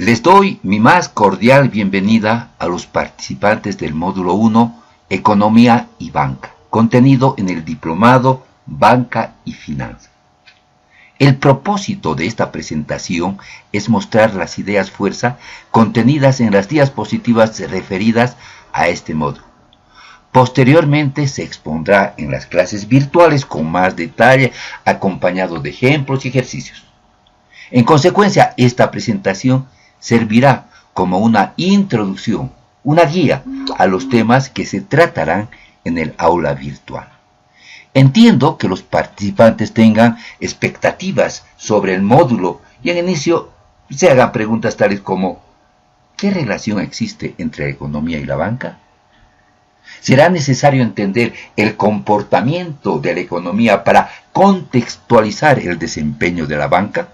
Les doy mi más cordial bienvenida a los participantes del módulo 1, Economía y Banca, contenido en el diplomado Banca y Finanza. El propósito de esta presentación es mostrar las ideas fuerza contenidas en las diapositivas referidas a este módulo. Posteriormente se expondrá en las clases virtuales con más detalle, acompañado de ejemplos y ejercicios. En consecuencia, esta presentación servirá como una introducción, una guía a los temas que se tratarán en el aula virtual. Entiendo que los participantes tengan expectativas sobre el módulo y en inicio se hagan preguntas tales como ¿qué relación existe entre la economía y la banca? ¿Será necesario entender el comportamiento de la economía para contextualizar el desempeño de la banca?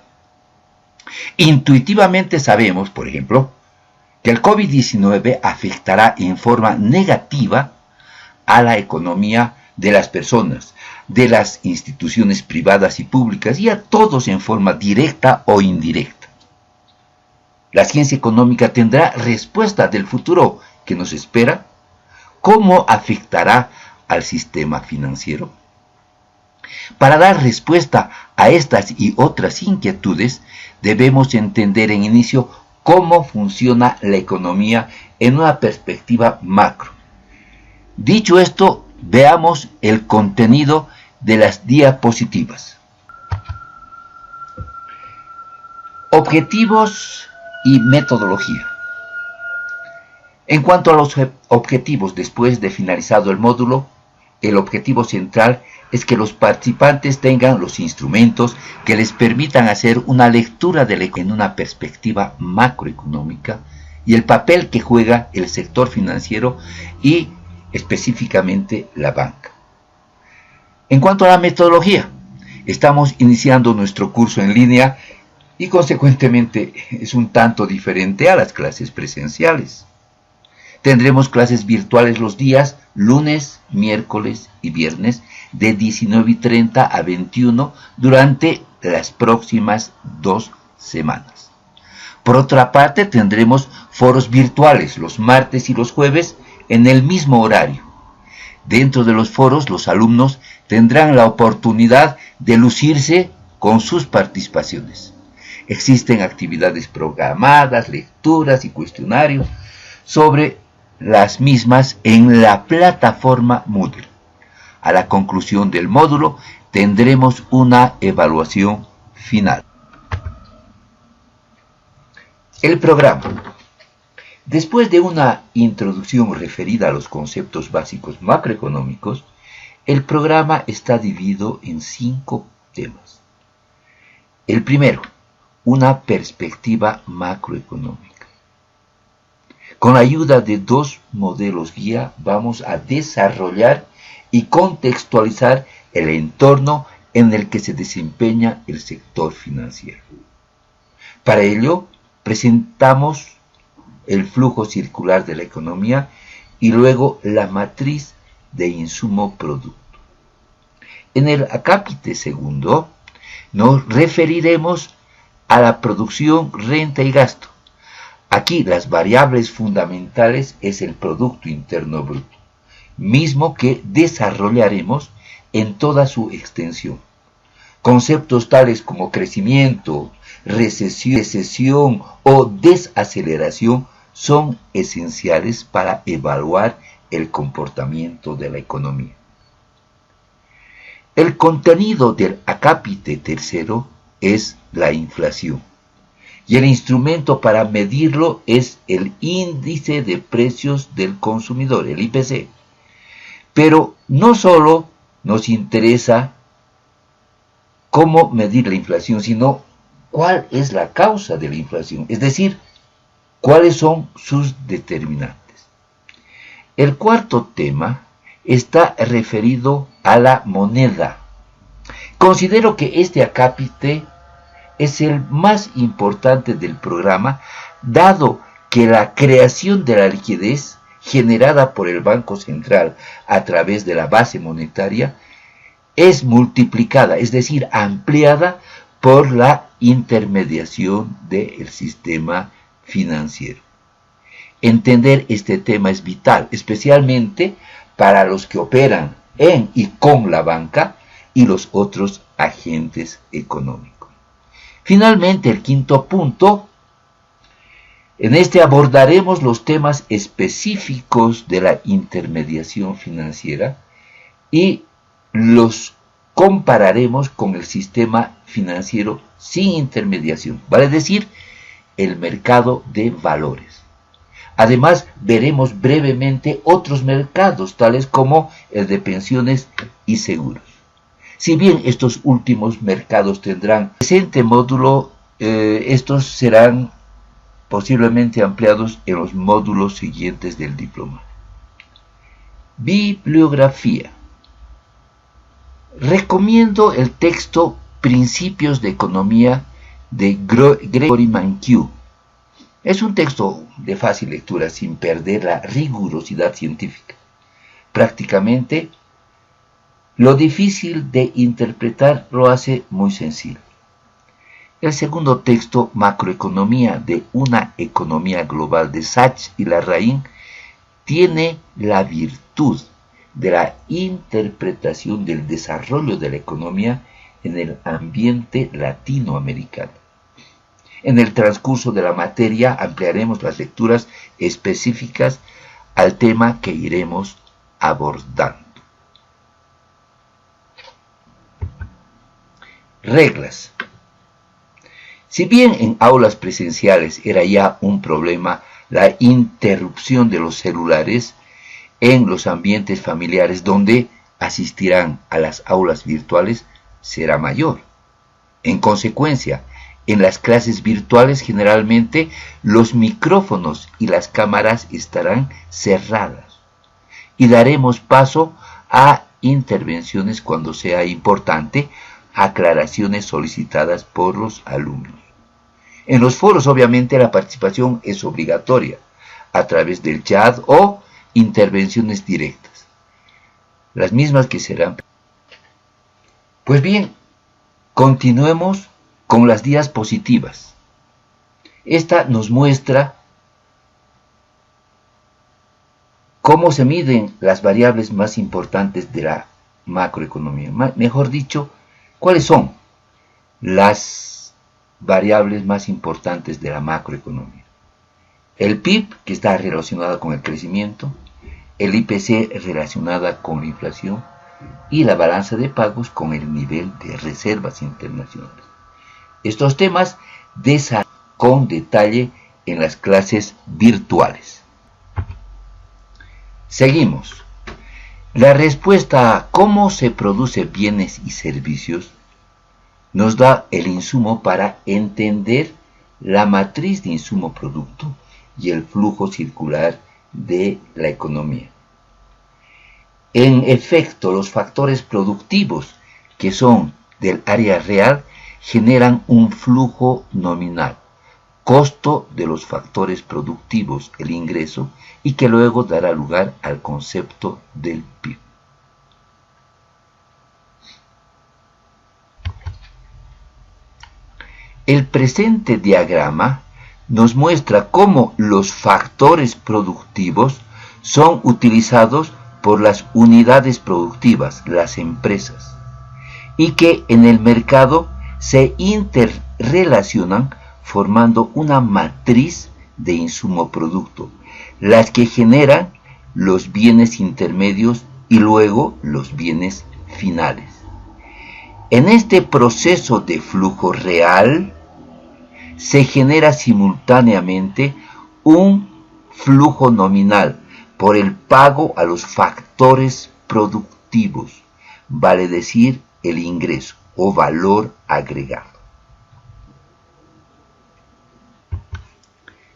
Intuitivamente sabemos, por ejemplo, que el COVID-19 afectará en forma negativa a la economía de las personas, de las instituciones privadas y públicas y a todos en forma directa o indirecta. La ciencia económica tendrá respuesta del futuro que nos espera. ¿Cómo afectará al sistema financiero? Para dar respuesta a estas y otras inquietudes, debemos entender en inicio cómo funciona la economía en una perspectiva macro. Dicho esto, veamos el contenido de las diapositivas. Objetivos y metodología. En cuanto a los objetivos después de finalizado el módulo, el objetivo central es que los participantes tengan los instrumentos que les permitan hacer una lectura en una perspectiva macroeconómica y el papel que juega el sector financiero y específicamente la banca. En cuanto a la metodología, estamos iniciando nuestro curso en línea y consecuentemente es un tanto diferente a las clases presenciales. Tendremos clases virtuales los días lunes, miércoles y viernes de 19:30 a 21 durante las próximas 2 semanas. Por otra parte, tendremos foros virtuales los martes y los jueves en el mismo horario. Dentro de los foros, los alumnos tendrán la oportunidad de lucirse con sus participaciones. Existen actividades programadas, lecturas y cuestionarios sobre las mismas en la plataforma Moodle. A la conclusión del módulo tendremos una evaluación final. El programa. Después de una introducción referida a los conceptos básicos macroeconómicos, el programa está dividido en 5 temas. El primero, una perspectiva macroeconómica. Con la ayuda de 2 modelos guía vamos a desarrollar y contextualizar el entorno en el que se desempeña el sector financiero. Para ello, presentamos el flujo circular de la economía y luego la matriz de insumo-producto. En el acápite segundo, nos referiremos a la producción, renta y gasto. Aquí las variables fundamentales es el Producto Interno Bruto, mismo que desarrollaremos en toda su extensión. Conceptos tales como crecimiento, recesión o desaceleración son esenciales para evaluar el comportamiento de la economía. El contenido del acápite tercero es la inflación. Y el instrumento para medirlo es el índice de precios del consumidor, el IPC. Pero no solo nos interesa cómo medir la inflación, sino cuál es la causa de la inflación, es decir, cuáles son sus determinantes. El cuarto tema está referido a la moneda. Considero que este acápite es el más importante del programa, dado que la creación de la liquidez generada por el Banco Central a través de la base monetaria es multiplicada, es decir, ampliada por la intermediación del sistema financiero. Entender este tema es vital, especialmente para los que operan en y con la banca y los otros agentes económicos. Finalmente, el quinto punto, en este abordaremos los temas específicos de la intermediación financiera y los compararemos con el sistema financiero sin intermediación, vale decir, el mercado de valores. Además, veremos brevemente otros mercados, tales como el de pensiones y seguros. Si bien estos últimos mercados tendrán en el presente módulo, estos serán posiblemente ampliados en los módulos siguientes del diploma. Bibliografía. Recomiendo el texto Principios de Economía de Gregory Mankiw. Es un texto de fácil lectura sin perder la rigurosidad científica. Prácticamente, lo difícil de interpretar lo hace muy sencillo. El segundo texto, Macroeconomía de una economía global de Sachs y Larraín, tiene la virtud de la interpretación del desarrollo de la economía en el ambiente latinoamericano. En el transcurso de la materia ampliaremos las lecturas específicas al tema que iremos abordando. Reglas. Si bien en aulas presenciales era ya un problema la interrupción de los celulares, en los ambientes familiares donde asistirán a las aulas virtuales será mayor. En consecuencia, en las clases virtuales generalmente los micrófonos y las cámaras estarán cerradas y daremos paso a intervenciones cuando sea importante, aclaraciones solicitadas por los alumnos. En los foros obviamente la participación es obligatoria a través del chat o intervenciones directas, las mismas que serán. Pues bien, continuemos con las diapositivas. Esta nos muestra cómo se miden las variables más importantes de la macroeconomía. Mejor dicho, cuáles son las variables más importantes de la macroeconomía. El PIB, que está relacionado con el crecimiento, el IPC relacionada con la inflación y la balanza de pagos con el nivel de reservas internacionales. Estos temas desarrollan con detalle en las clases virtuales. Seguimos. La respuesta a cómo se producen bienes y servicios nos da el insumo para entender la matriz de insumo-producto y el flujo circular de la economía. En efecto, los factores productivos que son del área real generan un flujo nominal, costo de los factores productivos, el ingreso, y que luego dará lugar al concepto del PIB. El presente diagrama nos muestra cómo los factores productivos son utilizados por las unidades productivas, las empresas, y que en el mercado se interrelacionan formando una matriz de insumo-producto, las que generan los bienes intermedios y luego los bienes finales. En este proceso de flujo real, se genera simultáneamente un flujo nominal por el pago a los factores productivos, vale decir el ingreso o valor agregado.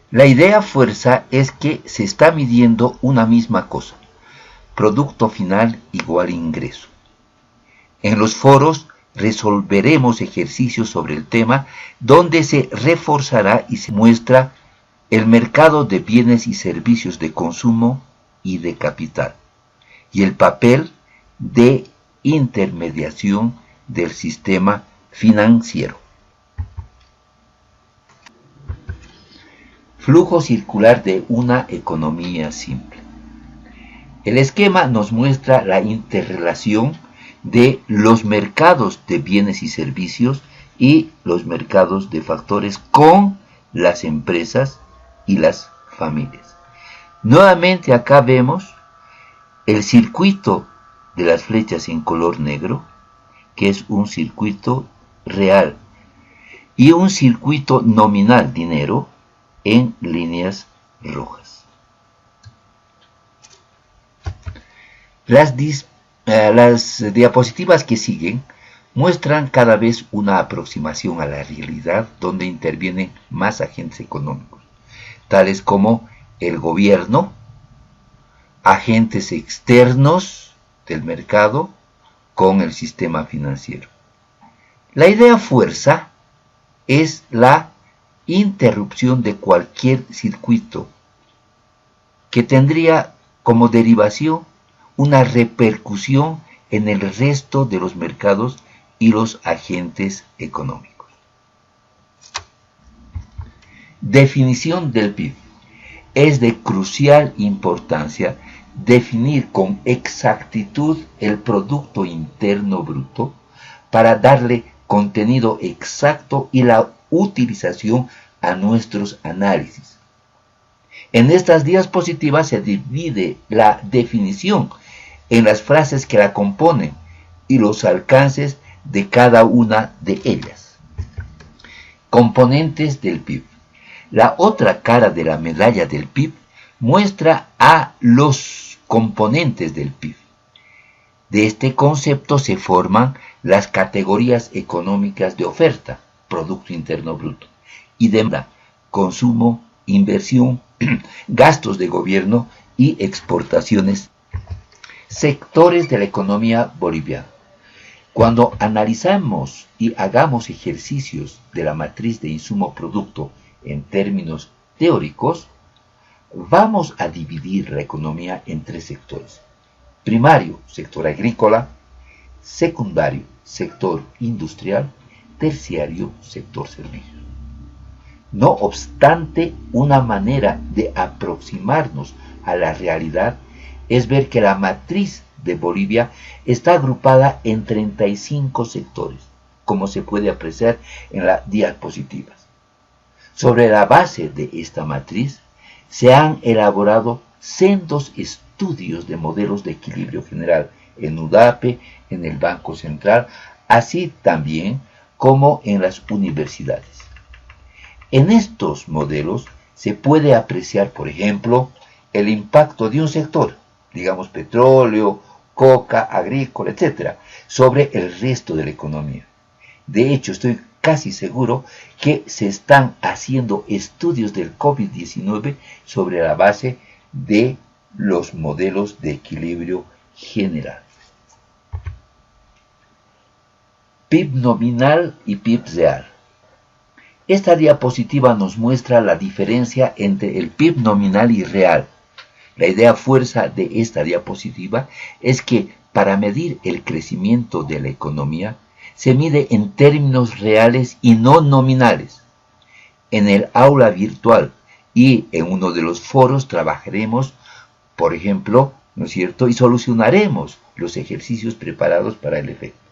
La idea fuerza es que se está midiendo una misma cosa, producto final igual ingreso. En los foros resolveremos ejercicios sobre el tema donde se reforzará y se muestra el mercado de bienes y servicios de consumo y de capital y el papel de intermediación del sistema financiero. Flujo circular de una economía simple. El esquema nos muestra la interrelación de los mercados de bienes y servicios y los mercados de factores con las empresas y las familias. Nuevamente acá vemos el circuito de las flechas en color negro, que es un circuito real, y un circuito nominal, dinero, en líneas rojas. Las diapositivas que siguen muestran cada vez una aproximación a la realidad donde intervienen más agentes económicos, tales como el gobierno, agentes externos del mercado con el sistema financiero. La idea fuerza es la interrupción de cualquier circuito que tendría como derivación una repercusión en el resto de los mercados y los agentes económicos. Definición del PIB. Es de crucial importancia definir con exactitud el Producto Interno Bruto para darle contenido exacto y la utilización a nuestros análisis. En estas diapositivas se divide la definición en las frases que la componen y los alcances de cada una de ellas. Componentes del PIB. La otra cara de la medalla del PIB muestra a los componentes del PIB. De este concepto se forman las categorías económicas de oferta, Producto Interno Bruto, y demanda, consumo, inversión, gastos de gobierno y exportaciones. Sectores de la economía boliviana. Cuando analizamos y hagamos ejercicios de la matriz de insumo-producto en términos teóricos, vamos a dividir la economía en tres sectores. Primario, sector agrícola; secundario, sector industrial; terciario, sector servicios. No obstante, una manera de aproximarnos a la realidad es ver que la matriz de Bolivia está agrupada en 35 sectores, como se puede apreciar en las diapositivas. Sobre la base de esta matriz se han elaborado sendos estudios de modelos de equilibrio general en UDAPE, en el Banco Central, así también como en las universidades. En estos modelos se puede apreciar, por ejemplo, el impacto de un sector, digamos petróleo, coca, agrícola, etc., sobre el resto de la economía. De hecho, estoy casi seguro que se están haciendo estudios del COVID-19 sobre la base de los modelos de equilibrio general. PIB nominal y PIB real. Esta diapositiva nos muestra la diferencia entre el PIB nominal y real. La idea fuerza de esta diapositiva es que para medir el crecimiento de la economía se mide en términos reales y no nominales. En el aula virtual y en uno de los foros trabajaremos, por ejemplo, ¿no es cierto?, y solucionaremos los ejercicios preparados para el efecto.